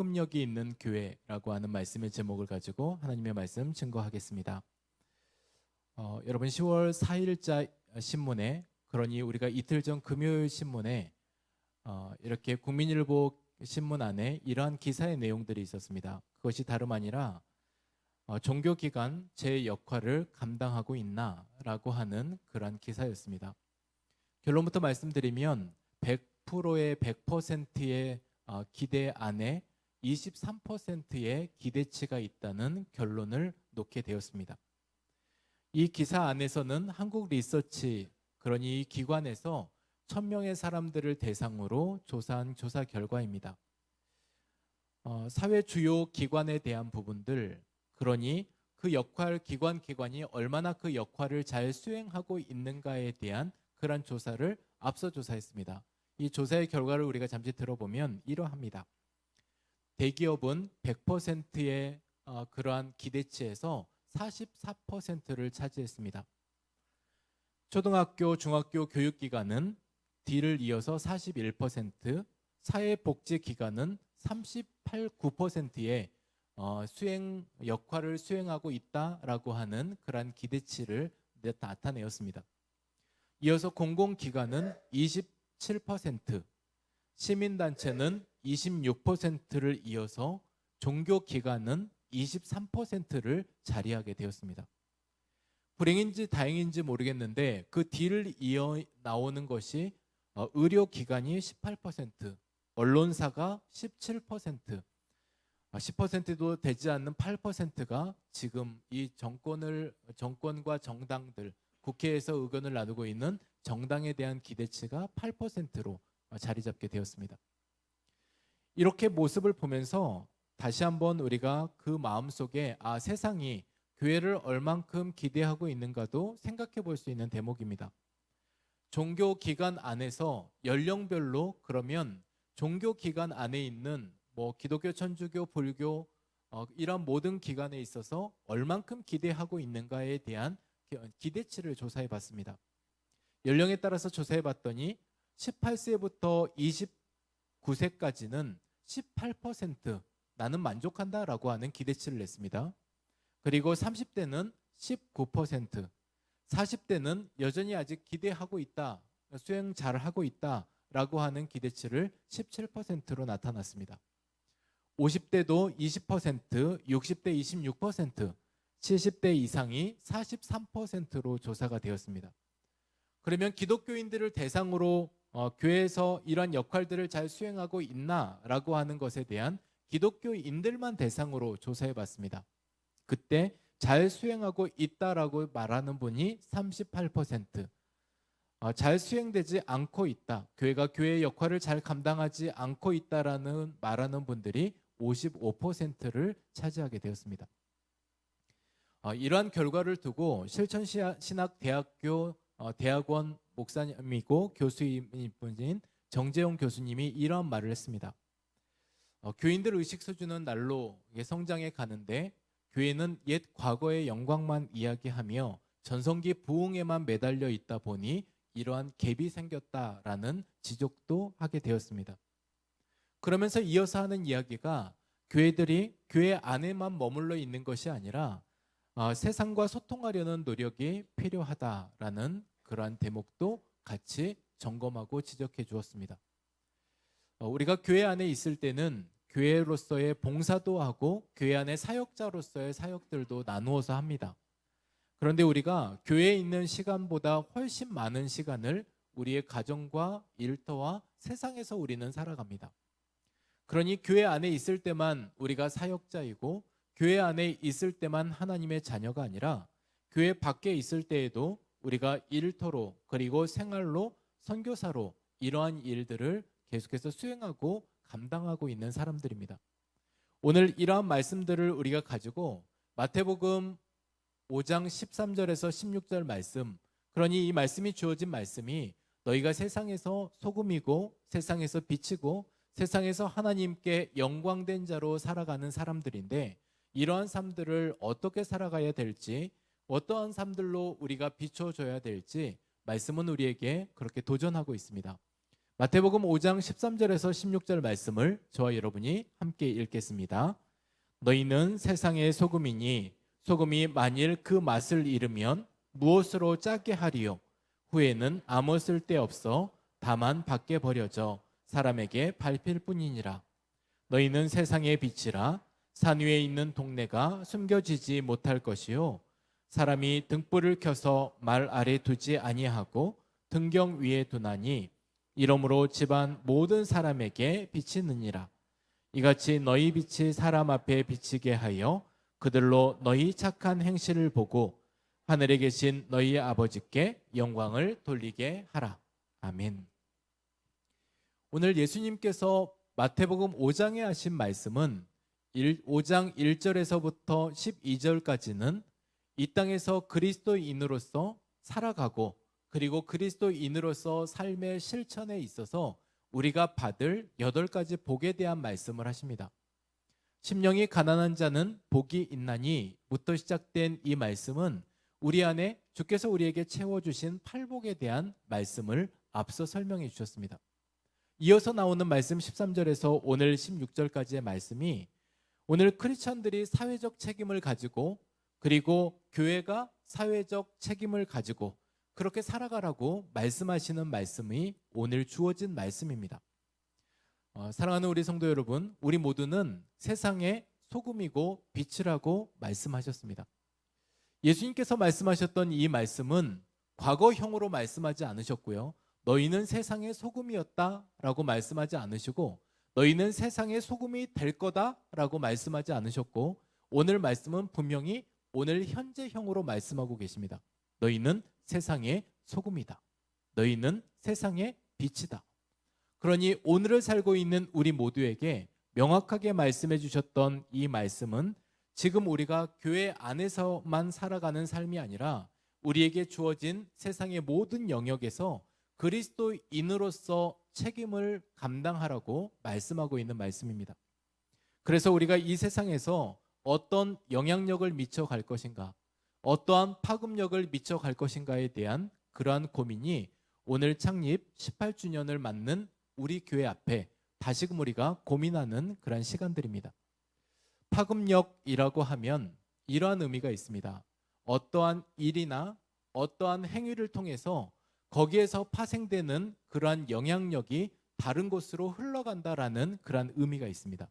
복음력이 있는 교회라고 하는 말씀의 제목을 가지고 하나님의 말씀 증거하겠습니다. 여러분 10월 4일자 신문에, 그러니 우리가 이틀 전 금요일 신문에 이렇게 국민일보 신문 안에 이러한 기사의 내용들이 있었습니다. 그것이 다름 아니라 종교기관 제 역할을 감당하고 있나 라고 하는 그러한 기사였습니다. 결론부터 말씀드리면 100%의 100%의 기대 안에 23%의 기대치가 있다는 결론을 놓게 되었습니다. 이 기사 안에서는 한국 리서치, 그러니 이 기관에서 1000명의 사람들을 대상으로 조사한 조사 결과입니다. 사회 주요 기관에 대한 부분들, 그러니 그 역할, 기관이 얼마나 그 역할을 잘 수행하고 있는가에 대한 그러한 조사를 앞서 조사했습니다. 이 조사의 결과를 우리가 잠시 들어보면 이러합니다. 대기업은 100%의 그러한 기대치에서 44%를 차지했습니다. 초등학교, 중학교 교육기관은 D를 이어서 41%, 사회복지기관은 38.9%의 수행 역할을 수행하고 있다라고 하는 그러한 기대치를 나타내었습니다. 이어서 공공기관은 27%, 시민단체는 26%를 이어서 종교기관은 23%를 자리하게 되었습니다. 불행인지 다행인지 모르겠는데 그 뒤를 이어 나오는 것이 의료기관이 18%, 언론사가 17%, 10%도 되지 않는 8%가 지금 이 정권과 정당들, 국회에서 의견을 나누고 있는 정당에 대한 기대치가 8%로 자리 잡게 되었습니다. 이렇게 모습을 보면서 다시 한번 우리가 그 마음속에 세상이 교회를 얼만큼 기대하고 있는가도 생각해 볼 수 있는 대목입니다. 종교기관 안에서 연령별로, 그러면 종교기관 안에 있는 기독교, 천주교, 불교 이런 모든 기관에 있어서 얼만큼 기대하고 있는가에 대한 기대치를 조사해 봤습니다. 연령에 따라서 조사해 봤더니 18세부터 29세까지는 18% 나는 만족한다라고 하는 기대치를 냈습니다. 그리고 30대는 19%, 40대는 여전히 아직 기대하고 있다, 수행 잘하고 있다라고 하는 기대치를 17%로 나타났습니다. 50대도 20%, 60대 26%, 70대 이상이 43%로 조사가 되었습니다. 그러면 기독교인들을 대상으로 교회에서 이러한 역할들을 잘 수행하고 있나라고 하는 것에 대한 기독교인들만 대상으로 조사해 봤습니다. 그때 잘 수행하고 있다라고 말하는 분이 38%, 잘 수행되지 않고 있다, 교회가 교회의 역할을 잘 감당하지 않고 있다라는 말하는 분들이 55%를 차지하게 되었습니다. 이러한 결과를 두고 실천신학대학교 대학원 목사님이고 교수인 분인 정재용 교수님이 이런 말을 했습니다. 교인들 의식 수준은 날로 성장해 가는데 교회는 옛 과거의 영광만 이야기하며 전성기 부흥에만 매달려 있다 보니 이러한 갭이 생겼다라는 지적도 하게 되었습니다. 그러면서 이어서 하는 이야기가 교회들이 교회 안에만 머물러 있는 것이 아니라 세상과 소통하려는 노력이 필요하다라는 그러한 대목도 같이 점검하고 지적해 주었습니다. 우리가 교회 안에 있을 때는 교회로서의 봉사도 하고 교회 안의 사역자로서의 사역들도 나누어서 합니다. 그런데 우리가 교회에 있는 시간보다 훨씬 많은 시간을 우리의 가정과 일터와 세상에서 우리는 살아갑니다. 그러니 교회 안에 있을 때만 우리가 사역자이고 교회 안에 있을 때만 하나님의 자녀가 아니라 교회 밖에 있을 때에도 우리가 일터로, 그리고 생활로, 선교사로 이러한 일들을 계속해서 수행하고 감당하고 있는 사람들입니다. 오늘 이러한 말씀들을 우리가 가지고 마태복음 5장 13절에서 16절 말씀, 그러니 이 말씀이 주어진 말씀이 너희가 세상에서 소금이고 세상에서 빛이고 세상에서 하나님께 영광된 자로 살아가는 사람들인데, 이러한 삶들을 어떻게 살아가야 될지, 어떠한 삶들로 우리가 비춰줘야 될지 말씀은 우리에게 그렇게 도전하고 있습니다. 마태복음 5장 13절에서 16절 말씀을 저와 여러분이 함께 읽겠습니다. 너희는 세상의 소금이니 소금이 만일 그 맛을 잃으면 무엇으로 짜게 하리요? 후에는 아무 쓸데없어 다만 밖에 버려져 사람에게 밟힐 뿐이니라. 너희는 세상의 빛이라. 산 위에 있는 동네가 숨겨지지 못할 것이요 사람이 등불을 켜서 말 아래 두지 아니하고 등경 위에 두나니 이러므로 집안 모든 사람에게 비치느니라. 이같이 너희 빛이 사람 앞에 비치게 하여 그들로 너희 착한 행실을 보고 하늘에 계신 너희 아버지께 영광을 돌리게 하라. 아멘. 오늘 예수님께서 마태복음 5장에 하신 말씀은 5장 1절에서부터 12절까지는 이 땅에서 그리스도인으로서 살아가고 그리고 그리스도인으로서 삶의 실천에 있어서 우리가 받을 8가지 복에 대한 말씀을 하십니다. 심령이 가난한 자는 복이 있나니부터 시작된 이 말씀은 우리 안에 주께서 우리에게 채워주신 팔복에 대한 말씀을 앞서 설명해 주셨습니다. 이어서 나오는 말씀 13절에서 오늘 16절까지의 말씀이 오늘 크리스천들이 사회적 책임을 가지고 그리고 교회가 사회적 책임을 가지고 그렇게 살아가라고 말씀하시는 말씀이 오늘 주어진 말씀입니다. 사랑하는 우리 성도 여러분, 우리 모두는 세상의 소금이고 빛이라고 말씀하셨습니다. 예수님께서 말씀하셨던 이 말씀은 과거형으로 말씀하지 않으셨고요. 너희는 세상의 소금이었다라고 말씀하지 않으시고 너희는 세상의 소금이 될 거다라고 말씀하지 않으셨고 오늘 말씀은 분명히 오늘 현재형으로 말씀하고 계십니다. 너희는 세상의 소금이다. 너희는 세상의 빛이다. 그러니 오늘을 살고 있는 우리 모두에게 명확하게 말씀해 주셨던 이 말씀은 지금 우리가 교회 안에서만 살아가는 삶이 아니라 우리에게 주어진 세상의 모든 영역에서 그리스도인으로서 책임을 감당하라고 말씀하고 있는 말씀입니다. 그래서 우리가 이 세상에서 어떤 영향력을 미쳐갈 것인가, 어떠한 파급력을 미쳐갈 것인가에 대한 그러한 고민이 오늘 창립 18주년을 맞는 우리 교회 앞에 다시금 우리가 고민하는 그러한 시간들입니다. 파급력이라고 하면 이러한 의미가 있습니다. 어떠한 일이나 어떠한 행위를 통해서 거기에서 파생되는 그러한 영향력이 다른 곳으로 흘러간다라는 그러한 의미가 있습니다.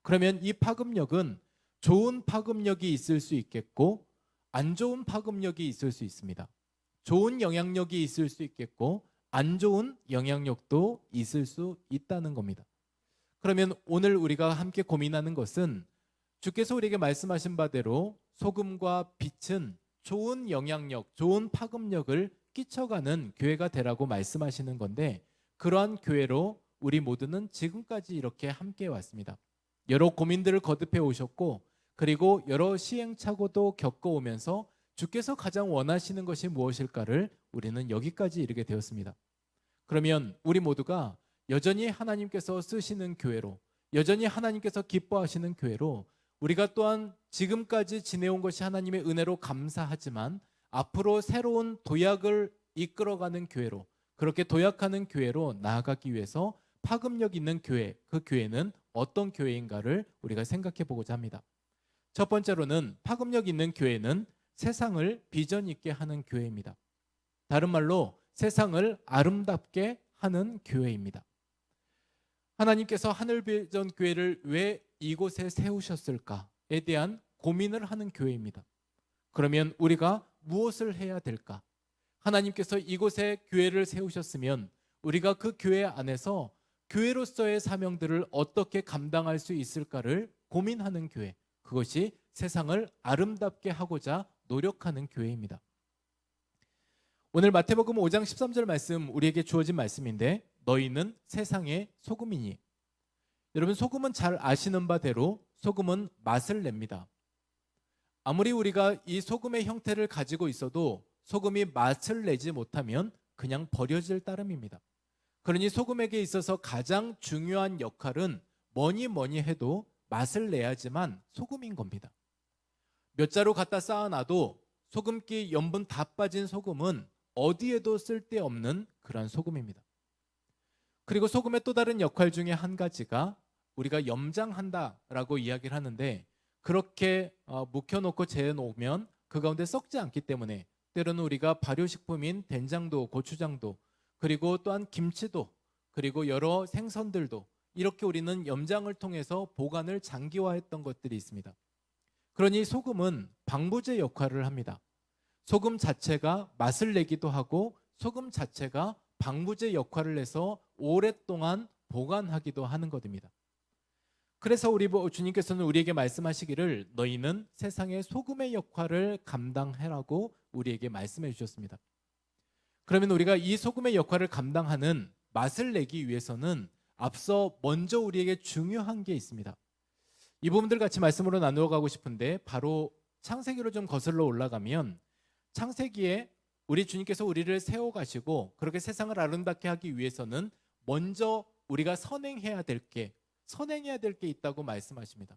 그러면 이 파급력은 좋은 파급력이 있을 수 있겠고 안 좋은 파급력이 있을 수 있습니다. 좋은 영향력이 있을 수 있겠고 안 좋은 영향력도 있을 수 있다는 겁니다. 그러면 오늘 우리가 함께 고민하는 것은 주께서 우리에게 말씀하신 바대로 소금과 빛은 좋은 영향력, 좋은 파급력을 끼쳐가는 교회가 되라고 말씀하시는 건데 그러한 교회로 우리 모두는 지금까지 이렇게 함께 왔습니다. 여러 고민들을 거듭해 오셨고 그리고 여러 시행착오도 겪어오면서 주께서 가장 원하시는 것이 무엇일까를 우리는 여기까지 이르게 되었습니다. 그러면 우리 모두가 여전히 하나님께서 쓰시는 교회로, 여전히 하나님께서 기뻐하시는 교회로 우리가 또한 지금까지 지내온 것이 하나님의 은혜로 감사하지만 앞으로 새로운 도약을 이끌어가는 교회로, 그렇게 도약하는 교회로 나아가기 위해서 파급력 있는 교회, 그 교회는 어떤 교회인가를 우리가 생각해 보고자 합니다. 첫 번째로는 파급력 있는 교회는 세상을 비전 있게 하는 교회입니다. 다른 말로 세상을 아름답게 하는 교회입니다. 하나님께서 하늘비전 교회를 왜 이곳에 세우셨을까에 대한 고민을 하는 교회입니다. 그러면 우리가 무엇을 해야 될까? 하나님께서 이곳에 교회를 세우셨으면 우리가 그 교회 안에서 교회로서의 사명들을 어떻게 감당할 수 있을까를 고민하는 교회, 그것이 세상을 아름답게 하고자 노력하는 교회입니다. 오늘 마태복음 5장 13절 말씀 우리에게 주어진 말씀인데 너희는 세상의 소금이니. 여러분, 소금은 잘 아시는 바대로 소금은 맛을 냅니다. 아무리 우리가 이 소금의 형태를 가지고 있어도 소금이 맛을 내지 못하면 그냥 버려질 따름입니다. 그러니 소금에게 있어서 가장 중요한 역할은 뭐니 해도 맛을 내야지만 소금인 겁니다. 몇 자루 갖다 쌓아놔도 소금기 염분 다 빠진 소금은 어디에도 쓸데없는 그런 소금입니다. 그리고 소금의 또 다른 역할 중에 한 가지가 우리가 염장한다라고 이야기를 하는데, 그렇게 묵혀놓고 재놓으면 그 가운데 썩지 않기 때문에 때로는 우리가 발효식품인 된장도, 고추장도, 그리고 또한 김치도, 그리고 여러 생선들도 이렇게 우리는 염장을 통해서 보관을 장기화했던 것들이 있습니다. 그러니 소금은 방부제 역할을 합니다. 소금 자체가 맛을 내기도 하고 소금 자체가 방부제 역할을 해서 오랫동안 보관하기도 하는 것입니다. 그래서 우리 주님께서는 우리에게 말씀하시기를 너희는 세상의 소금의 역할을 감당해라고 우리에게 말씀해 주셨습니다. 그러면 우리가 이 소금의 역할을 감당하는 맛을 내기 위해서는 앞서 먼저 우리에게 중요한 게 있습니다. 이 부분들 같이 말씀으로 나누어 가고 싶은데, 바로 창세기로 좀 거슬러 올라가면 창세기에 우리 주님께서 우리를 세워가시고 그렇게 세상을 아름답게 하기 위해서는 먼저 우리가 선행해야 될 게 있다고 말씀하십니다.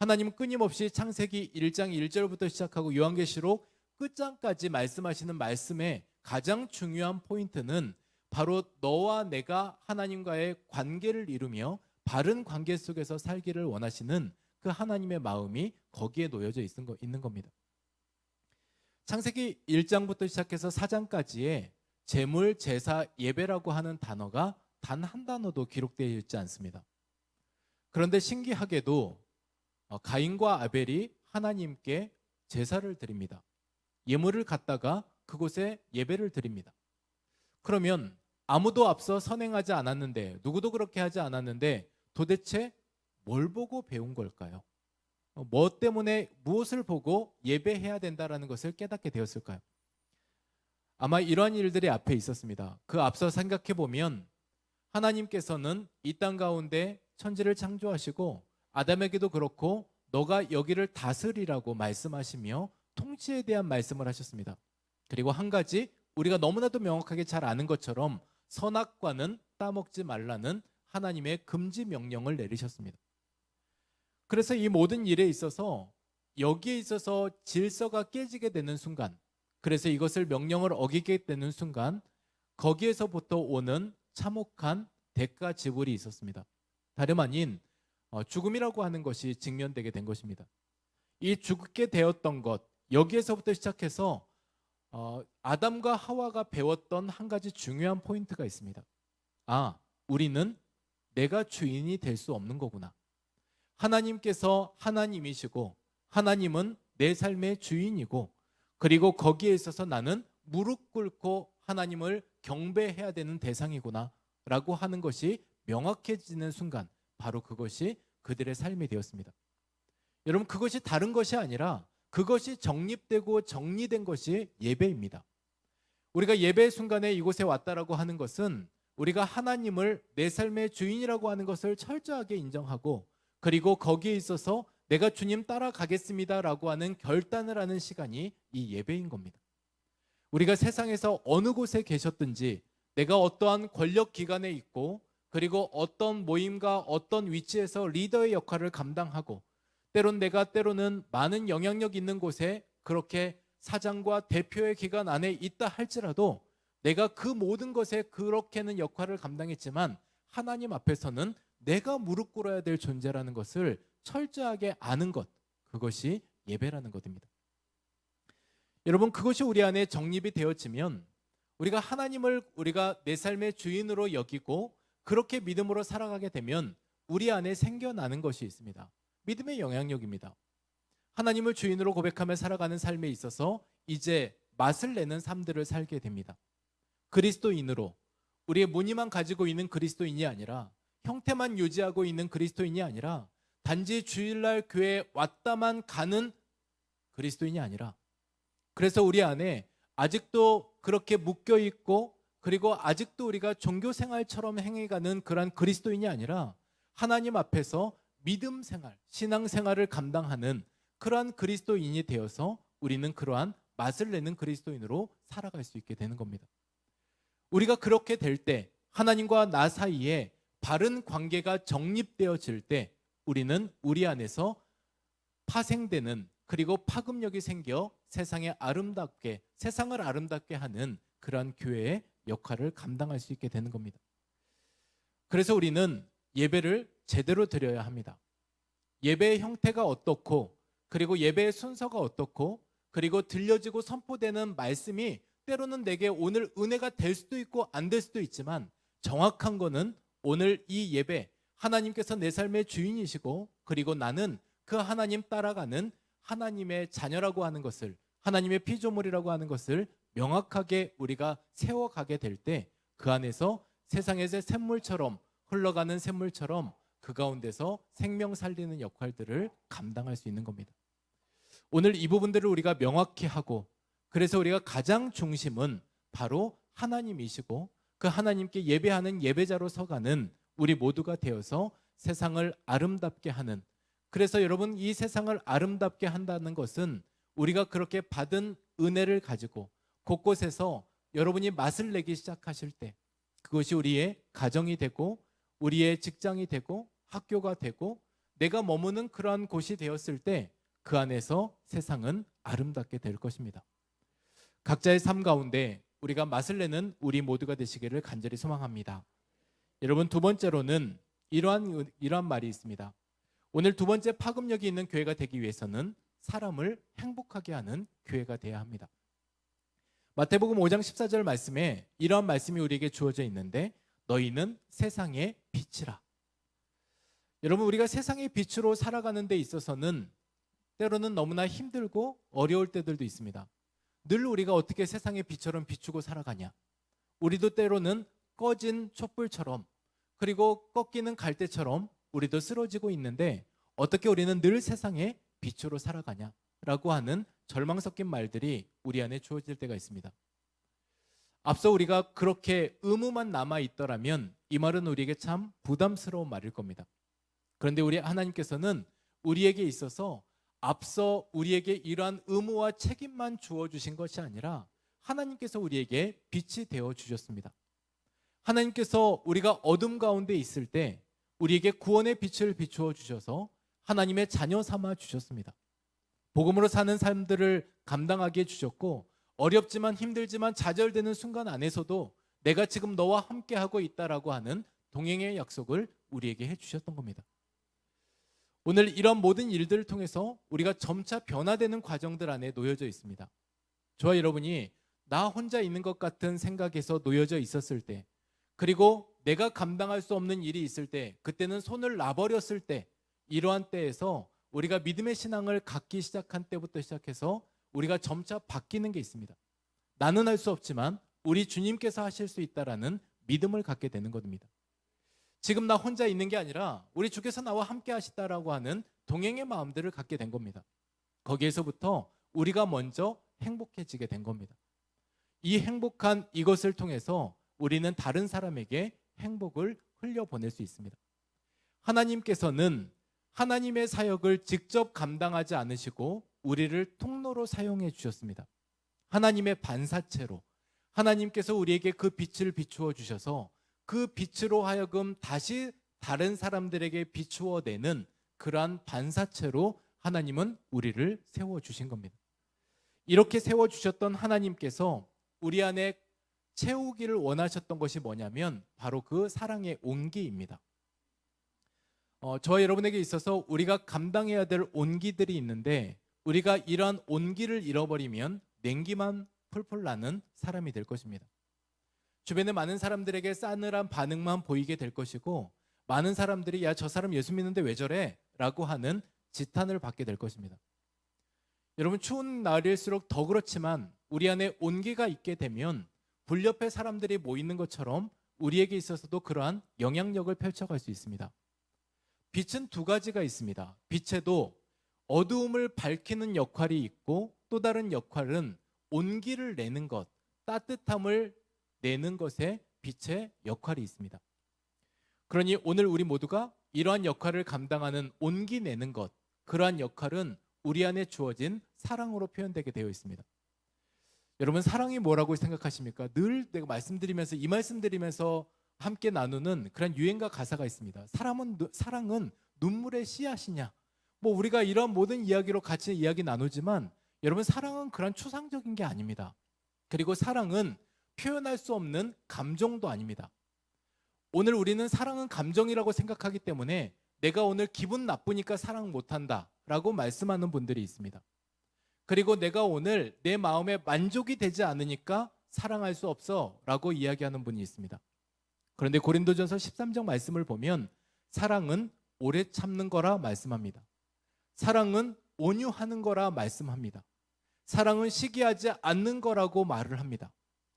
하나님은 끊임없이 창세기 1장 1절부터 시작하고 요한계시록 끝장까지 말씀하시는 말씀의 가장 중요한 포인트는 바로 너와 내가 하나님과의 관계를 이루며 바른 관계 속에서 살기를 원하시는 그 하나님의 마음이 거기에 놓여져 있는 겁니다. 창세기 1장부터 시작해서 4장까지의 제물, 제사, 예배라고 하는 단어가 단 한 단어도 기록되어 있지 않습니다. 그런데 신기하게도 가인과 아벨이 하나님께 제사를 드립니다. 예물을 갖다가 그곳에 예배를 드립니다. 그러면 아무도 앞서 선행하지 않았는데, 누구도 그렇게 하지 않았는데 도대체 뭘 보고 배운 걸까요? 뭐 때문에, 무엇을 보고 예배해야 된다라는 것을 깨닫게 되었을까요? 아마 이러한 일들이 앞에 있었습니다. 그 앞서 생각해 보면 하나님께서는 이 땅 가운데 천지를 창조하시고 아담에게도 그렇고 너가 여기를 다스리라고 말씀하시며 통치에 대한 말씀을 하셨습니다. 그리고 한 가지 우리가 너무나도 명확하게 잘 아는 것처럼 선악과는 따먹지 말라는 하나님의 금지 명령을 내리셨습니다. 그래서 이 모든 일에 있어서 여기에 있어서 질서가 깨지게 되는 순간, 그래서 이것을 명령을 어기게 되는 순간 거기에서부터 오는 참혹한 대가 지불이 있었습니다. 다름 아닌 죽음이라고 하는 것이 직면되게 된 것입니다. 이 죽게 되었던 것, 여기에서부터 시작해서 아담과 하와가 배웠던 한 가지 중요한 포인트가 있습니다. 우리는 내가 주인이 될 수 없는 거구나. 하나님께서 하나님이시고 하나님은 내 삶의 주인이고, 그리고 거기에 있어서 나는 무릎 꿇고 하나님을 경배해야 되는 대상이구나 라고 하는 것이 명확해지는 순간, 바로 그것이 그들의 삶이 되었습니다. 여러분, 그것이 다른 것이 아니라 그것이 정립되고 정리된 것이 예배입니다. 우리가 예배의 순간에 이곳에 왔다라고 하는 것은 우리가 하나님을 내 삶의 주인이라고 하는 것을 철저하게 인정하고, 그리고 거기에 있어서 내가 주님 따라가겠습니다라고 하는 결단을 하는 시간이 이 예배인 겁니다. 우리가 세상에서 어느 곳에 계셨든지, 내가 어떠한 권력 기관에 있고, 그리고 어떤 모임과 어떤 위치에서 리더의 역할을 감당하고, 때로는 많은 영향력 있는 곳에 그렇게 사장과 대표의 기관 안에 있다 할지라도 내가 그 모든 것에 그렇게는 역할을 감당했지만 하나님 앞에서는 내가 무릎 꿇어야 될 존재라는 것을 철저하게 아는 것, 그것이 예배라는 것입니다. 여러분, 그것이 우리 안에 정립이 되어지면 우리가 하나님을 우리가 내 삶의 주인으로 여기고 그렇게 믿음으로 살아가게 되면 우리 안에 생겨나는 것이 있습니다. 믿음의 영향력입니다. 하나님을 주인으로 고백하며 살아가는 삶에 있어서 이제 맛을 내는 삶들을 살게 됩니다. 그리스도인으로, 우리의 무늬만 가지고 있는 그리스도인이 아니라, 형태만 유지하고 있는 그리스도인이 아니라, 단지 주일날 교회에 왔다만 가는 그리스도인이 아니라, 그래서 우리 안에 아직도 그렇게 묶여 있고, 그리고 아직도 우리가 종교 생활처럼 행해가는 그러한 그리스도인이 아니라 하나님 앞에서 믿음 생활, 신앙 생활을 감당하는 그러한 그리스도인이 되어서 우리는 그러한 맛을 내는 그리스도인으로 살아갈 수 있게 되는 겁니다. 우리가 그렇게 될 때, 하나님과 나 사이에 바른 관계가 정립되어질 때 우리는 우리 안에서 파생되는, 그리고 파급력이 생겨 세상을 아름답게 하는 그러한 교회의 역할을 감당할 수 있게 되는 겁니다. 그래서 우리는 예배를 제대로 드려야 합니다. 예배의 형태가 어떻고, 그리고 예배의 순서가 어떻고, 그리고 들려지고 선포되는 말씀이 때로는 내게 오늘 은혜가 될 수도 있고 안 될 수도 있지만, 정확한 거는 오늘 이 예배, 하나님께서 내 삶의 주인이시고, 그리고 나는 그 하나님 따라가는 하나님의 자녀라고 하는 것을, 하나님의 피조물이라고 하는 것을 명확하게 우리가 세워가게 될 때, 그 안에서 세상에서 샘물처럼 흘러가는 샘물처럼 그 가운데서 생명 살리는 역할들을 감당할 수 있는 겁니다. 오늘 이 부분들을 우리가 명확히 하고, 그래서 우리가 가장 중심은 바로 하나님이시고, 그 하나님께 예배하는 예배자로 서가는 우리 모두가 되어서 세상을 아름답게 하는, 그래서 여러분, 이 세상을 아름답게 한다는 것은 우리가 그렇게 받은 은혜를 가지고 곳곳에서 여러분이 맛을 내기 시작하실 때, 그것이 우리의 가정이 되고 우리의 직장이 되고 학교가 되고 내가 머무는 그러한 곳이 되었을 때, 그 안에서 세상은 아름답게 될 것입니다. 각자의 삶 가운데 우리가 맛을 내는 우리 모두가 되시기를 간절히 소망합니다. 여러분, 두 번째로는 이러한 말이 있습니다. 오늘 두 번째 파급력이 있는 교회가 되기 위해서는 사람을 행복하게 하는 교회가 되어야 합니다. 마태복음 5장 14절 말씀에 이러한 말씀이 우리에게 주어져 있는데, 너희는 세상의 빛이라. 여러분, 우리가 세상의 빛으로 살아가는 데 있어서는 때로는 너무나 힘들고 어려울 때들도 있습니다. 늘 우리가 어떻게 세상의 빛처럼 비추고 살아가냐. 우리도 때로는 꺼진 촛불처럼, 그리고 꺾이는 갈대처럼 우리도 쓰러지고 있는데, 어떻게 우리는 늘 세상의 빛으로 살아가냐라고 하는 절망 섞인 말들이 우리 안에 주어질 때가 있습니다. 앞서 우리가 그렇게 의무만 남아있더라면 이 말은 우리에게 참 부담스러운 말일 겁니다. 그런데 우리 하나님께서는 우리에게 있어서 앞서 우리에게 이러한 의무와 책임만 주어주신 것이 아니라 하나님께서 우리에게 빛이 되어 주셨습니다. 하나님께서 우리가 어둠 가운데 있을 때 우리에게 구원의 빛을 비추어 주셔서 하나님의 자녀 삼아 주셨습니다. 복음으로 사는 삶들을 감당하게 해주셨고, 어렵지만 힘들지만 좌절되는 순간 안에서도 내가 지금 너와 함께하고 있다라고 하는 동행의 약속을 우리에게 해주셨던 겁니다. 오늘 이런 모든 일들을 통해서 우리가 점차 변화되는 과정들 안에 놓여져 있습니다. 저와 여러분이 나 혼자 있는 것 같은 생각에서 놓여져 있었을 때, 그리고 내가 감당할 수 없는 일이 있을 때, 그때는 손을 놔버렸을 때, 이러한 때에서 우리가 믿음의 신앙을 갖기 시작한 때부터 시작해서 우리가 점차 바뀌는 게 있습니다. 나는 할 수 없지만 우리 주님께서 하실 수 있다라는 믿음을 갖게 되는 겁니다. 지금 나 혼자 있는 게 아니라 우리 주께서 나와 함께 하시다라고 하는 동행의 마음들을 갖게 된 겁니다. 거기에서부터 우리가 먼저 행복해지게 된 겁니다. 이 행복한 이것을 통해서 우리는 다른 사람에게 행복을 흘려보낼 수 있습니다. 하나님께서는 하나님의 사역을 직접 감당하지 않으시고 우리를 통로로 사용해 주셨습니다. 하나님의 반사체로 하나님께서 우리에게 그 빛을 비추어 주셔서 그 빛으로 하여금 다시 다른 사람들에게 비추어 내는 그러한 반사체로 하나님은 우리를 세워주신 겁니다. 이렇게 세워주셨던 하나님께서 우리 안에 채우기를 원하셨던 것이 뭐냐면 바로 그 사랑의 온기입니다. 저와 여러분에게 있어서 우리가 감당해야 될 온기들이 있는데, 우리가 이러한 온기를 잃어버리면 냉기만 풀풀 나는 사람이 될 것입니다. 주변에 많은 사람들에게 싸늘한 반응만 보이게 될 것이고, 많은 사람들이 야, 저 사람 예수 믿는데 왜 저래? 라고 하는 지탄을 받게 될 것입니다. 여러분, 추운 날일수록 더 그렇지만 우리 안에 온기가 있게 되면 불 옆에 사람들이 모이는 것처럼 우리에게 있어서도 그러한 영향력을 펼쳐갈 수 있습니다. 빛은 두 가지가 있습니다. 빛에도 어두움을 밝히는 역할이 있고, 또 다른 역할은 온기를 내는 것, 따뜻함을 내는 것에 빛의 역할이 있습니다. 그러니 오늘 우리 모두가 이러한 역할을 감당하는 온기 내는 것, 그러한 역할은 우리 안에 주어진 사랑으로 표현되게 되어 있습니다. 여러분, 사랑이 뭐라고 생각하십니까? 늘 내가 말씀드리면서 이 말씀드리면서 함께 나누는 그런 유행가 가사가 있습니다. 사랑은 눈물의 씨앗이냐? 뭐 우리가 이런 모든 이야기로 같이 이야기 나누지만, 여러분, 사랑은 그런 추상적인 게 아닙니다. 그리고 사랑은 표현할 수 없는 감정도 아닙니다. 오늘 우리는 사랑은 감정이라고 생각하기 때문에 내가 오늘 기분 나쁘니까 사랑 못한다 라고 말씀하는 분들이 있습니다. 그리고 내가 오늘 내 마음에 만족이 되지 않으니까 사랑할 수 없어 라고 이야기하는 분이 있습니다. 그런데 고린도전서 13장 말씀을 보면 사랑은 오래 참는 거라 말씀합니다. 사랑은 온유하는 거라 말씀합니다. 사랑은 시기하지 않는 거라고 말을 합니다.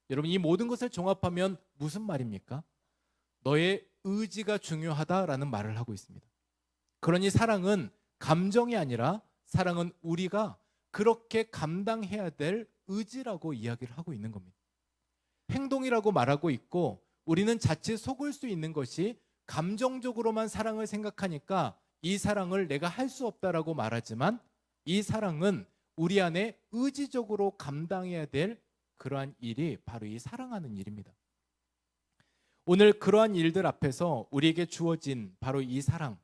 여러분, 이 모든 것을 종합하면 무슨 말입니까? 너의 의지가 중요하다라는 말을 하고 있습니다. 그러니 사랑은 감정이 아니라 사랑은 우리가 그렇게 감당해야 될 의지라고 이야기를 하고 있는 겁니다. 행동이라고 말하고 있고 우리는 자칫 속을 수 있는 것이 감정적으로만 사랑을 생각하니까 이 사랑을 내가 할 수 없다라고 말하지만 이 사랑은 우리 안에 의지적으로 감당해야 될 그러한 일이 바로 이 사랑하는 일입니다. 오늘 그러한 일들 앞에서 우리에게 주어진 바로 이 사랑,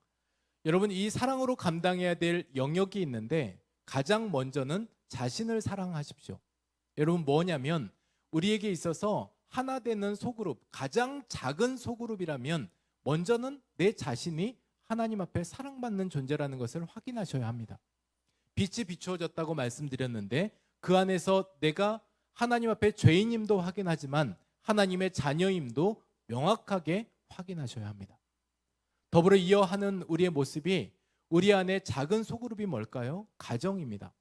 여러분, 이 사랑으로 감당해야 될 영역이 있는데 가장 먼저는 자신을 사랑하십시오. 여러분, 뭐냐면 우리에게 있어서 하나 되는 소그룹, 가장 작은 소그룹이라면 먼저는 내 자신이 하나님 앞에 사랑받는 존재라는 것을 확인하셔야 합니다. 빛이 비추어졌다고 말씀드렸는데 그 안에서 내가 하나님 앞에 죄인임도 확인하지만 하나님의 자녀임도 명확하게 확인하셔야 합니다. 더불어 이어하는 우리의 모습이 우리 안에 작은 소그룹이 뭘까요? 가정입니다.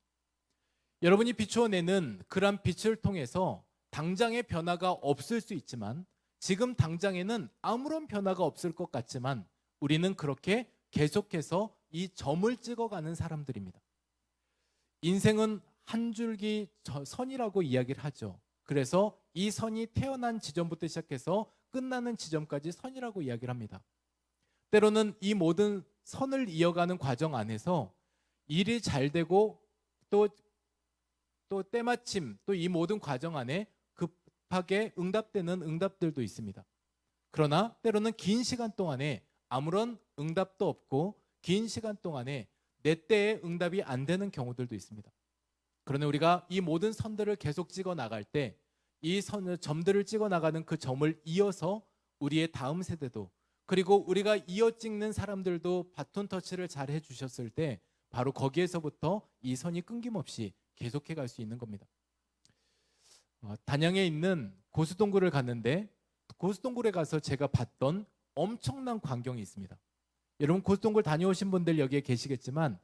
여러분이 비추어내는 그런 빛을 통해서 당장의 변화가 없을 수 있지만 지금 당장에는 아무런 변화가 없을 것 같지만 우리는 그렇게 계속해서 이 점을 찍어가는 사람들입니다. 인생은 한 줄기 선이라고 이야기를 하죠. 그래서 이 선이 태어난 지점부터 시작해서 끝나는 지점까지 선이라고 이야기를 합니다. 때로는 이 모든 선을 이어가는 과정 안에서 일이 잘 되고 또 때마침 또 이 모든 과정 안에 급하게 응답되는 응답들도 있습니다. 그러나 때로는 긴 시간 동안에 아무런 응답도 없고 긴 시간 동안에 내 때에 응답이 안 되는 경우들도 있습니다. 그러나 우리가 이 모든 선들을 계속 찍어 나갈 때 이 점들을 찍어 나가는 그 점을 이어서 우리의 다음 세대도 그리고 우리가 이어 찍는 사람들도 바톤 터치를 잘 해주셨을 때 바로 거기에서부터 이 선이 끊김없이 계속해 갈 수 있는 겁니다. 단양에 있는 고수동굴을 갔는데 고수동굴에 가서 제가 봤던 엄청난 광경이 있습니다. 여러분, 고수동굴 다녀오신 분들 여기에 계시겠지만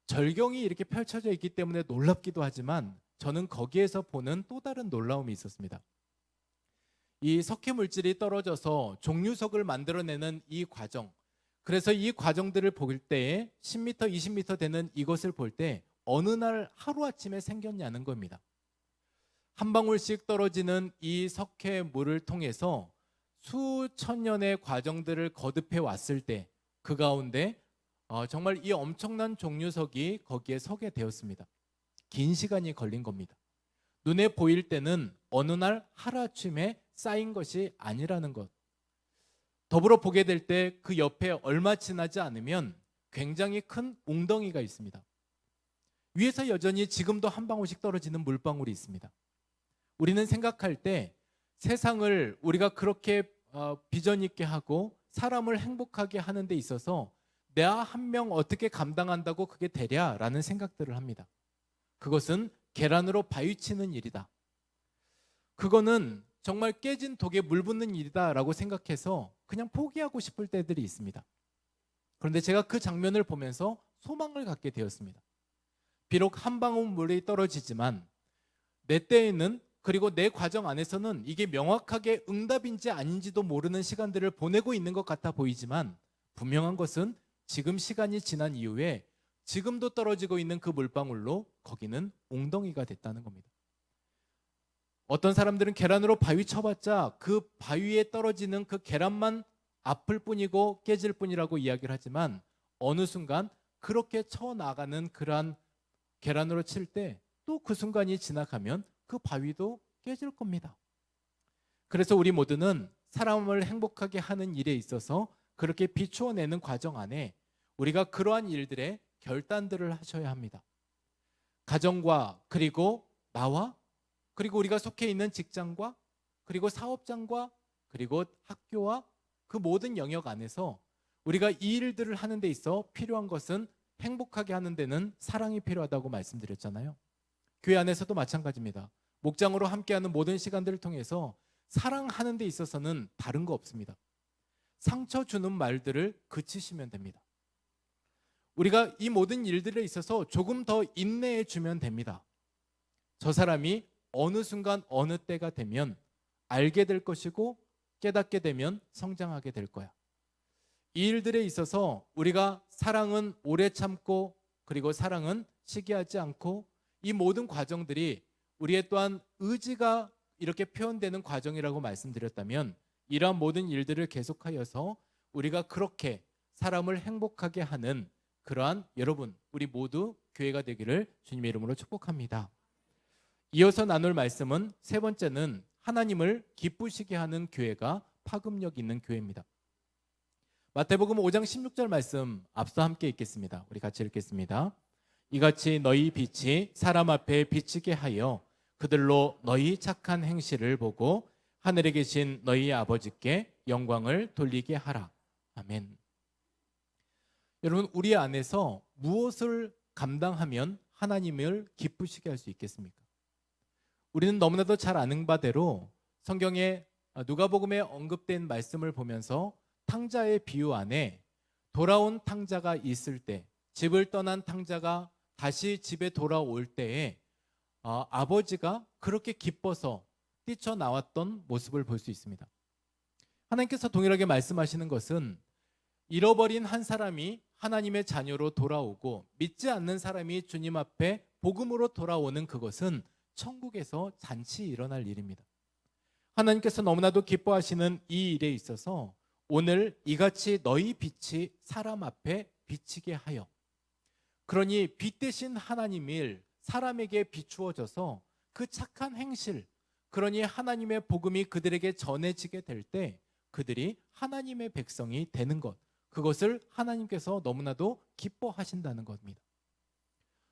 절경이 이렇게 펼쳐져 있기 때문에 놀랍기도 하지만 저는 거기에서 보는 또 다른 놀라움이 있었습니다. 이 석회 물질이 떨어져서 종류석을 만들어내는 이 과정, 그래서 이 과정들을 볼 때에 10m, 20m 되는 이것을 볼 때 어느 날 하루아침에 생겼냐는 겁니다. 한 방울씩 떨어지는 이 석회 물을 통해서 수천 년의 과정들을 거듭해 왔을 때 그 가운데 정말 이 엄청난 종류석이 거기에 서게 되었습니다. 긴 시간이 걸린 겁니다. 눈에 보일 때는 어느 날 하루아침에 쌓인 것이 아니라는 것. 더불어 보게 될 때 그 옆에 얼마 지나지 않으면 굉장히 큰 웅덩이가 있습니다. 위에서 여전히 지금도 한 방울씩 떨어지는 물방울이 있습니다. 우리는 생각할 때 세상을 우리가 그렇게 비전 있게 하고 사람을 행복하게 하는 데 있어서 내가 한 명 어떻게 감당한다고 그게 되랴라는 생각들을 합니다. 그것은 계란으로 바위치는 일이다. 그거는 정말 깨진 독에 물 붓는 일이다라고 생각해서 그냥 포기하고 싶을 때들이 있습니다. 그런데 제가 그 장면을 보면서 소망을 갖게 되었습니다. 비록 한 방울 물이 떨어지지만 내 때에는 그리고 내 과정 안에서는 이게 명확하게 응답인지 아닌지도 모르는 시간들을 보내고 있는 것 같아 보이지만 분명한 것은 지금 시간이 지난 이후에 지금도 떨어지고 있는 그 물방울로 거기는 웅덩이가 됐다는 겁니다. 어떤 사람들은 계란으로 바위 쳐봤자 그 바위에 떨어지는 그 계란만 아플 뿐이고 깨질 뿐이라고 이야기를 하지만 어느 순간 그렇게 쳐나가는 그러한 계란으로 칠 때 또 그 순간이 지나가면 그 바위도 깨질 겁니다. 그래서 우리 모두는 사람을 행복하게 하는 일에 있어서 그렇게 비추어내는 과정 안에 우리가 그러한 일들의 결단들을 하셔야 합니다. 가정과 그리고 나와 그리고 우리가 속해 있는 직장과 그리고 사업장과 그리고 학교와 그 모든 영역 안에서 우리가 이 일들을 하는 데 있어 필요한 것은 행복하게 하는 데는 사랑이 필요하다고 말씀드렸잖아요. 교회 안에서도 마찬가지입니다. 목장으로 함께하는 모든 시간들을 통해서 사랑하는 데 있어서는 다른 거 없습니다. 상처 주는 말들을 그치시면 됩니다. 우리가 이 모든 일들에 있어서 조금 더 인내해 주면 됩니다. 저 사람이 어느 순간 어느 때가 되면 알게 될 것이고 깨닫게 되면 성장하게 될 거야. 이 일들에 있어서 우리가 사랑은 오래 참고 그리고 사랑은 시기하지 않고 이 모든 과정들이 우리의 또한 의지가 이렇게 표현되는 과정이라고 말씀드렸다면 이러한 모든 일들을 계속하여서 우리가 그렇게 사람을 행복하게 하는 그러한 여러분 우리 모두 교회가 되기를 주님의 이름으로 축복합니다. 이어서 나눌 말씀은 세 번째는 하나님을 기쁘시게 하는 교회가 파급력 있는 교회입니다. 마태복음 5장 16절 말씀 앞서 함께 읽겠습니다. 우리 같이 읽겠습니다. 이같이 너희 빛이 사람 앞에 비치게 하여 그들로 너희 착한 행실을 보고 하늘에 계신 너희 아버지께 영광을 돌리게 하라. 아멘. 여러분 우리 안에서 무엇을 감당하면 하나님을 기쁘시게 할 수 있겠습니까? 우리는 너무나도 잘 아는 바대로 성경에 누가복음에 언급된 말씀을 보면서 탕자의 비유 안에 돌아온 탕자가 있을 때 집을 떠난 탕자가 다시 집에 돌아올 때에 아버지가 그렇게 기뻐서 뛰쳐나왔던 모습을 볼 수 있습니다. 하나님께서 동일하게 말씀하시는 것은 잃어버린 한 사람이 하나님의 자녀로 돌아오고 믿지 않는 사람이 주님 앞에 복음으로 돌아오는 그것은 천국에서 잔치 일어날 일입니다. 하나님께서 너무나도 기뻐하시는 이 일에 있어서 오늘 이같이 너희 빛이 사람 앞에 비치게 하여 그러니 빛 대신 하나님을 사람에게 비추어져서 그 착한 행실 그러니 하나님의 복음이 그들에게 전해지게 될 때 그들이 하나님의 백성이 되는 것 그것을 하나님께서 너무나도 기뻐하신다는 겁니다.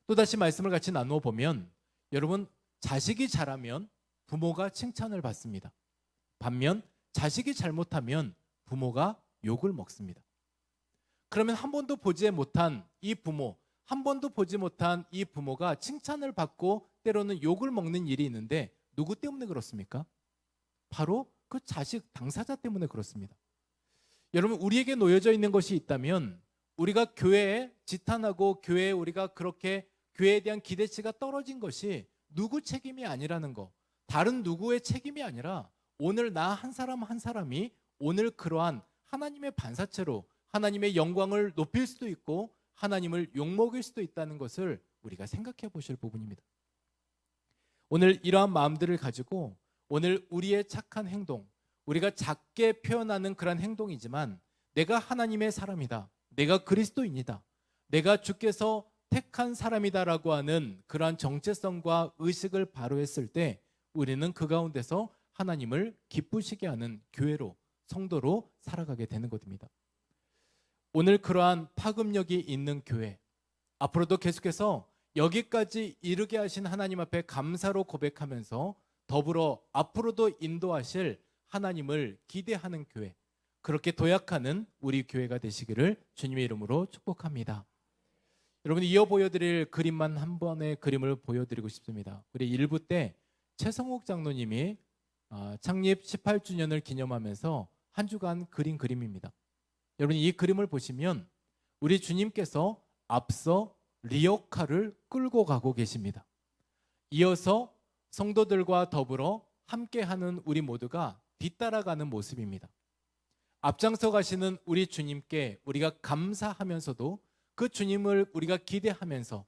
또다시 말씀을 같이 나누어 보면 여러분 자식이 잘하면 부모가 칭찬을 받습니다. 반면 자식이 잘못하면 부모가 욕을 먹습니다. 그러면 한 번도 보지 못한 이 부모, 한 번도 보지 못한 이 부모가 칭찬을 받고 때로는 욕을 먹는 일이 있는데 누구 때문에 그렇습니까? 바로 그 자식 당사자 때문에 그렇습니다. 여러분 우리에게 놓여져 있는 것이 있다면 우리가 교회에 지탄하고 교회에 우리가 그렇게 교회에 대한 기대치가 떨어진 것이 누구 책임이 아니라는 거 다른 누구의 책임이 아니라 오늘 나 한 사람 한 사람이 오늘 그러한 하나님의 반사체로 하나님의 영광을 높일 수도 있고 하나님을 욕먹일 수도 있다는 것을 우리가 생각해 보실 부분입니다. 오늘 이러한 마음들을 가지고 오늘 우리의 착한 행동 우리가 작게 표현하는 그런 행동이지만 내가 하나님의 사람이다. 내가 그리스도인이다. 내가 주께서 택한 사람이다라고 하는 그러한 정체성과 의식을 바로 했을 때 우리는 그 가운데서 하나님을 기쁘시게 하는 교회로 성도로 살아가게 되는 것입니다. 오늘 그러한 파급력이 있는 교회 앞으로도 계속해서 여기까지 이르게 하신 하나님 앞에 감사로 고백하면서 더불어 앞으로도 인도하실 하나님을 기대하는 교회 그렇게 도약하는 우리 교회가 되시기를 주님의 이름으로 축복합니다. 여러분 이어 보여드릴 그림만 한 번의 그림을 보여드리고 싶습니다. 우리 1부 때 최성욱 장로님이 창립 18주년을 기념하면서 한 주간 그린 그림입니다. 여러분 이 그림을 보시면 우리 주님께서 앞서 리어카를 끌고 가고 계십니다. 이어서 성도들과 더불어 함께하는 우리 모두가 뒤따라가는 모습입니다. 앞장서 가시는 우리 주님께 우리가 감사하면서도 그 주님을 우리가 기대하면서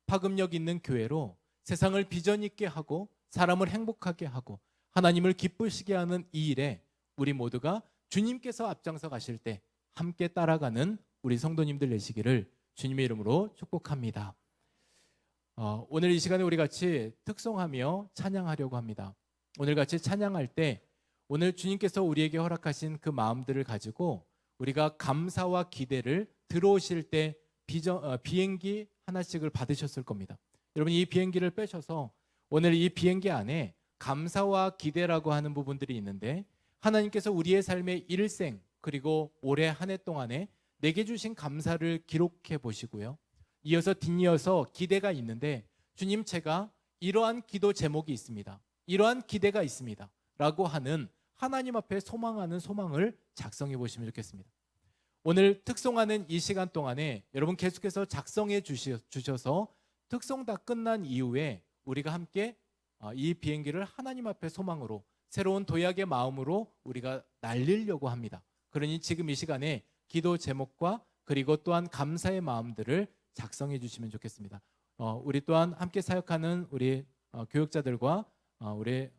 파급력 있는 교회로 세상을 비전 있게 하고 사람을 행복하게 하고 하나님을 기쁘시게 하는 이 일에 우리 모두가 주님께서 앞장서 가실 때 함께 따라가는 우리 성도님들 되시기를 주님의 이름으로 축복합니다. 오늘 이 시간에 우리 같이 특송하며 찬양하려고 합니다. 오늘 같이 찬양할 때 오늘 주님께서 우리에게 허락하신 그 마음들을 가지고 우리가 감사와 기대를 들어오실 때 비행기 하나씩을 받으셨을 겁니다. 여러분 이 비행기를 빼셔서 오늘 이 비행기 안에 감사와 기대라고 하는 부분들이 있는데 하나님께서 우리의 삶의 일생 그리고 올해 한 해 동안에 내게 주신 감사를 기록해 보시고요. 이어서 뒷이어서 기대가 있는데 주님, 제가 이러한 기도 제목이 있습니다, 이러한 기대가 있습니다 라고 하는 하나님 앞에 소망하는 소망을 작성해 보시면 좋겠습니다. 오늘 특송하는 이 시간 동안에 여러분 계속해서 작성해 주셔서 특송 다 끝난 이후에 우리가 함께 이 비행기를 하나님 앞에 소망으로 새로운 도약의 마음으로 우리가 날리려고 합니다. 그러니 지금 이 시간에 기도 제목과 그리고 또한 감사의 마음들을 작성해 주시면 좋겠습니다. 우리 또한 함께 사역하는 우리 교육자들과 우리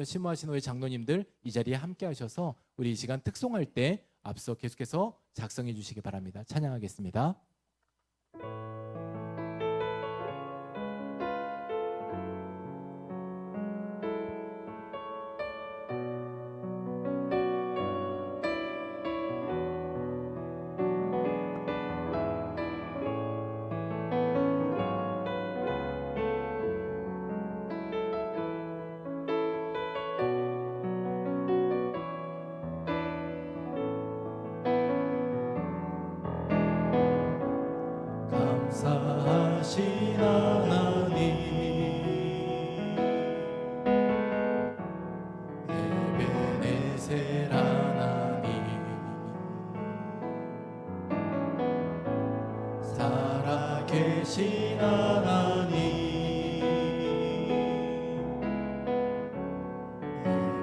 심무하신 우리 장로님들 이 자리에 함께 하셔서 우리 이 시간 특송할 때 앞서 계속해서 작성해 주시기 바랍니다. 찬양하겠습니다. 감사하신 하나님, 에베네셀 하나님, 살아계신 하나님,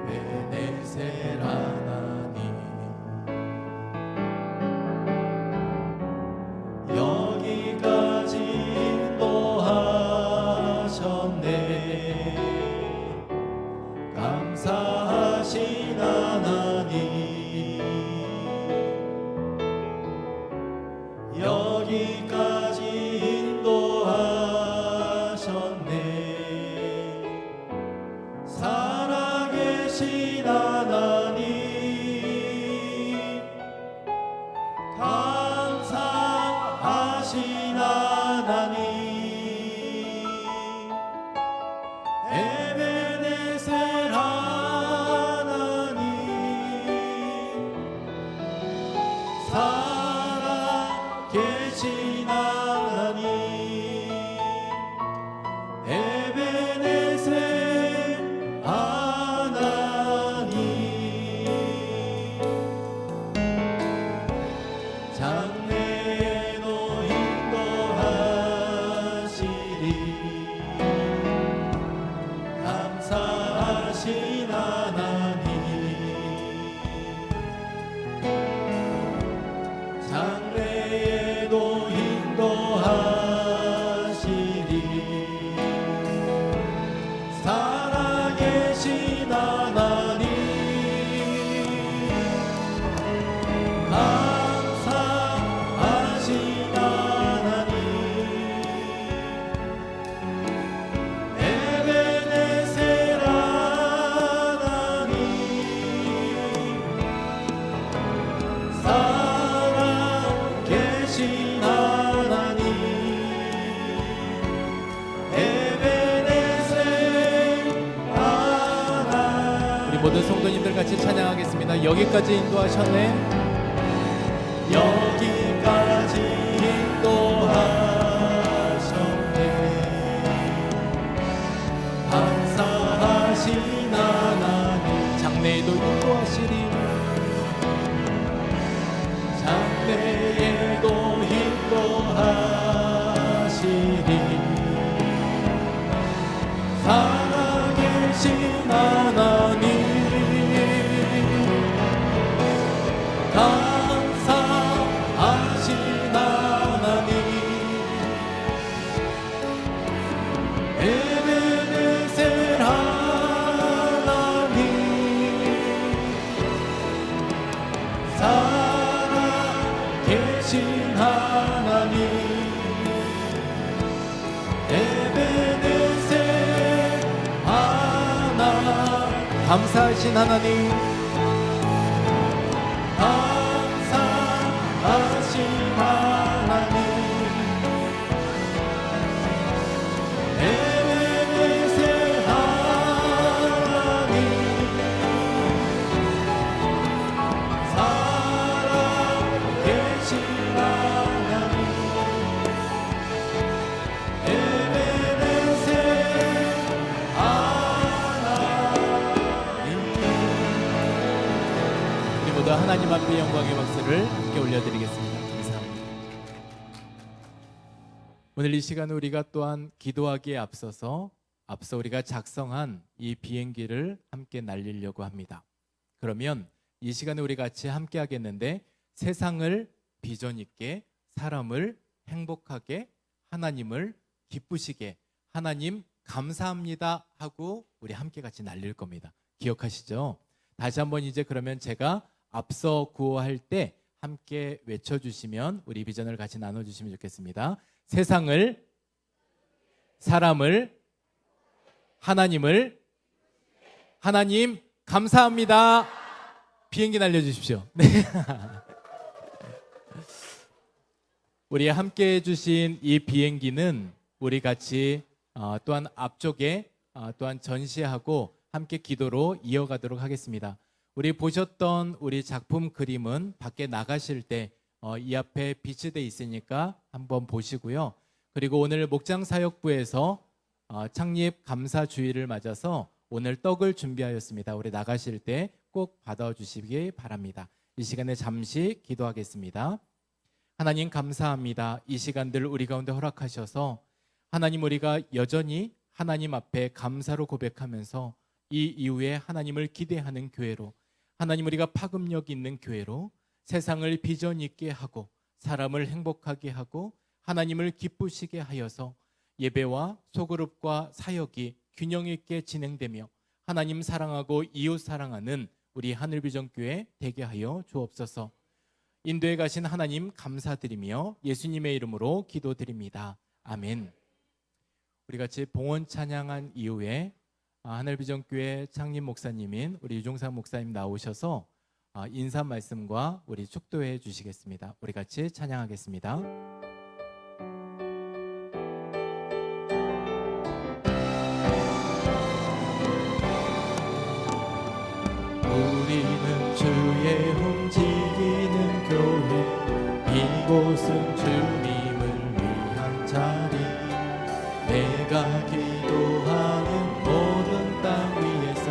에베네셀 하나님, 여기까지 인도하셨네. 감사하신 하나님, 여기까지 인도하셨네. 살아계신 하나님, 감사하신 하나님, 에베네셀 하나님, 살아계신 하나님, 에베네셀 하나님, 장래에도 인도하시리. 감사하신 하나님, 장래에도 인도하시리. 살아계신 하나님, 감사하신 하나님, 에베네셀 하나님, 살아계신 하나님, 에베네셀 하나님. 우리 모든 성도님들 같이 찬양하겠습니다. 여기까지 인도하셨네. 여기까지 인도하셨네. 감사하신 하나님, 장래에도 인도하시리. 장래에도 인도하시리. 살아계신 하나님, 감사하신 하나님, 에베네셀 하나님, 살아계신 하나님, 에베네셀 하나님, 감사하신 하나님, 감사하신 하나님, 에베네셀 하나님, 주의 영광의 박수를 함께 올려드리겠습니다. 감사합니다. 오늘 이 시간에 우리가 또한 기도하기에 앞서 우리가 작성한 이 비행기를 함께 날리려고 합니다. 그러면 이 시간에 우리 같이 함께 하겠는데, 세상을 비전 있게, 사람을 행복하게, 하나님을 기쁘시게, 하나님 감사합니다 하고 우리 함께 같이 날릴 겁니다. 기억하시죠? 다시 한번 이제 그러면 제가 앞서 구호할 때 함께 외쳐주시면 우리 비전을 같이 나눠주시면 좋겠습니다. 세상을, 사람을, 하나님을, 하나님 감사합니다. 비행기 날려주십시오. 네. 우리 함께 해주신 이 비행기는 우리 같이 또한 앞쪽에 또한 전시하고 함께 기도로 이어가도록 하겠습니다. 우리 보셨던 우리 작품 그림은 밖에 나가실 때 이 앞에 비치돼 있으니까 한번 보시고요. 그리고 오늘 목장사역부에서 창립 감사 주일을 맞아서 오늘 떡을 준비하였습니다. 우리 나가실 때 꼭 받아주시기 바랍니다. 이 시간에 잠시 기도하겠습니다. 하나님 감사합니다. 이 시간들 우리 가운데 허락하셔서 하나님, 우리가 여전히 하나님 앞에 감사로 고백하면서 이 이후에 하나님을 기대하는 교회로, 하나님 우리가 파급력 있는 교회로 세상을 비전 있게 하고 사람을 행복하게 하고 하나님을 기쁘시게 하여서 예배와 소그룹과 사역이 균형 있게 진행되며 하나님 사랑하고 이웃 사랑하는 우리 하늘비전교회 되게 하여 주옵소서. 인도에 가신 하나님 감사드리며 예수님의 이름으로 기도드립니다. 아멘. 우리 같이 봉헌 찬양한 이후에 하늘비전교회 창립 목사님인 우리 유종상 목사님 나오셔서 인사 말씀과 우리 축도해 주시겠습니다. 우리 같이 찬양하겠습니다. 우리는 주의 움직이는 교회, 이곳은 주님을 위한 자리, 내가 기도하는 모든 땅 위에서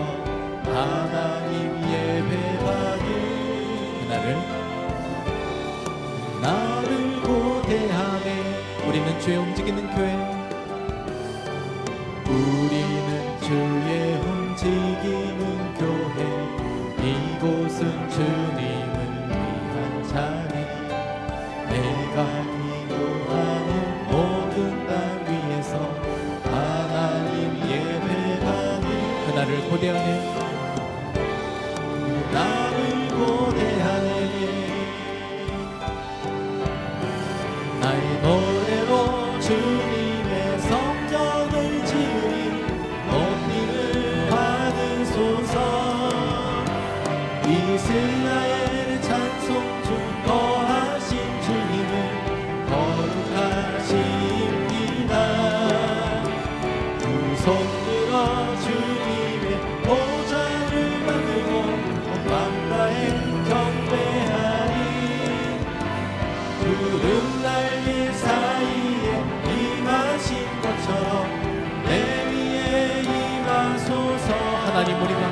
하나님 예배받을 나를 고대하네. 우리는 주의 움직이는 교회, 우리는 주의 움직이는 교회, 이곳은 주님을 위한 자리, 내가 기도하는 모든 땅 위에서 하나님 예배하니 그날을 고대하네. 나를 고대하네. 나의 노래로 주님의 성전을 지으니 높이를 받으소서. 이스라엘 찬송 중 거하신 주님은 거룩하십니다. 두 손 들어 주님의 보좌를 받으고 왕가에 경배하리. 구름 날개 사이에 임하신 것처럼 내 위에 임하소서. 하나님 우리가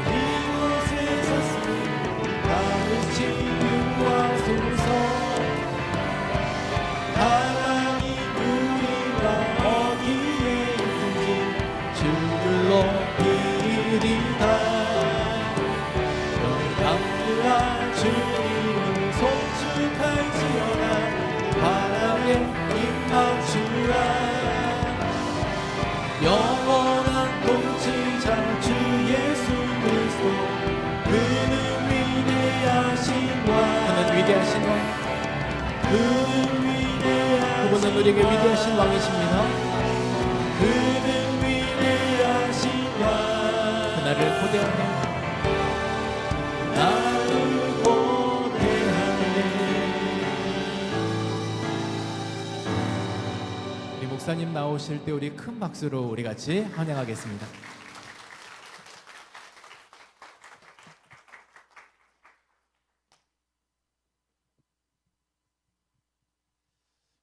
이곳에 섰으니 다같이 유하소서. 하나님 우리가 어디에 있든지 주를 높이리다. 영광과 주님을 송축할지어다. 바람에 임하주라. 영원한 통치자 주 예수 그리스도, 그는 위대하신 왕, 그는 위대하신 왕, 그는 위대하신 그분은 우리에게 위대하신 왕이십니다. 그는 위대하신 왕, 그날을 고대하네. 나를 고대하네. 우리 목사님 나오실 때 우리 큰 박수로 우리 같이 환영하겠습니다.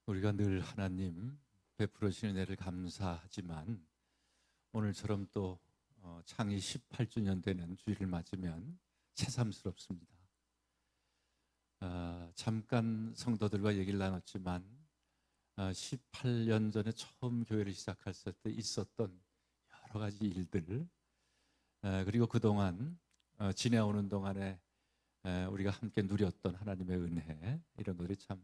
우리가 늘 하나님 베풀어 주시는 은혜를 감사하지만 오늘처럼 또 창이 18주년 되는 주일을 맞으면 새삼스럽습니다. 잠깐 성도들과 얘기를 나눴지만 18년 전에 처음 교회를 시작했을 때 있었던 여러 가지 일들, 그리고 그동안 지내오는 동안에 우리가 함께 누렸던 하나님의 은혜, 이런 것들이 참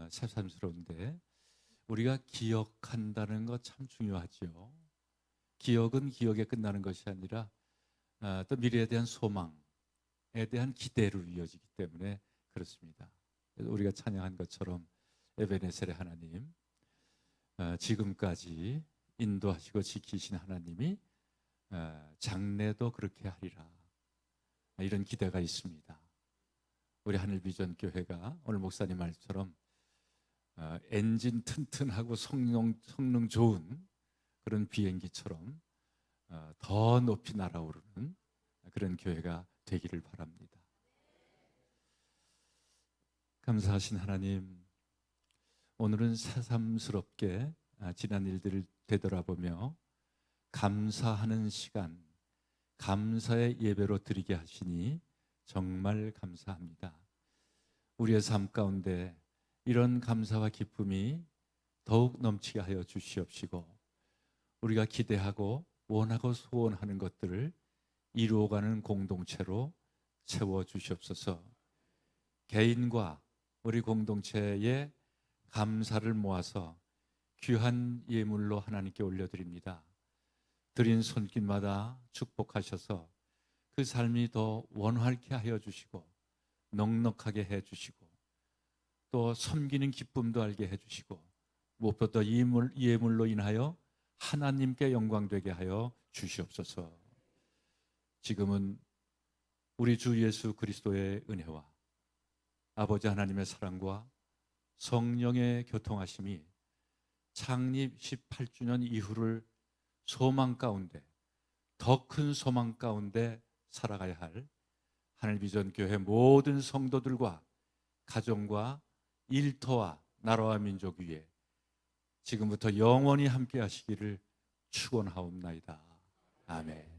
새삼스러운데, 우리가 기억한다는 것 참 중요하죠. 기억은 기억에 끝나는 것이 아니라 또 미래에 대한 소망에 대한 기대로 이어지기 때문에 그렇습니다. 그래서 우리가 찬양한 것처럼 에베네셀의 하나님, 지금까지 인도하시고 지키신 하나님이 장래도 그렇게 하리라, 이런 기대가 있습니다. 우리 하늘비전 교회가 오늘 목사님 말처럼 엔진 튼튼하고 성능 좋은 그런 비행기처럼 더 높이 날아오르는 그런 교회가 되기를 바랍니다. 감사하신 하나님, 오늘은 새삼스럽게 지난 일들을 되돌아보며 감사하는 시간, 감사의 예배로 드리게 하시니 정말 감사합니다. 우리의 삶 가운데 이런 감사와 기쁨이 더욱 넘치게 하여 주시옵시고, 우리가 기대하고 원하고 소원하는 것들을 이루어가는 공동체로 채워주시옵소서. 개인과 우리 공동체의 감사를 모아서 귀한 예물로 하나님께 올려드립니다. 드린 손길마다 축복하셔서 그 삶이 더 원활케 하여 주시고 넉넉하게 해 주시고 또 섬기는 기쁨도 알게 해 주시고 무엇보다 이 예물로 인하여 하나님께 영광되게 하여 주시옵소서. 지금은 우리 주 예수 그리스도의 은혜와 아버지 하나님의 사랑과 성령의 교통하심이 창립 18주년 이후를 소망 가운데, 더 큰 소망 가운데 살아가야 할 하늘비전 교회 모든 성도들과 가정과 일터와 나라와 민족 위에 지금부터 영원히 함께 하시기를 축원하옵나이다. 아멘.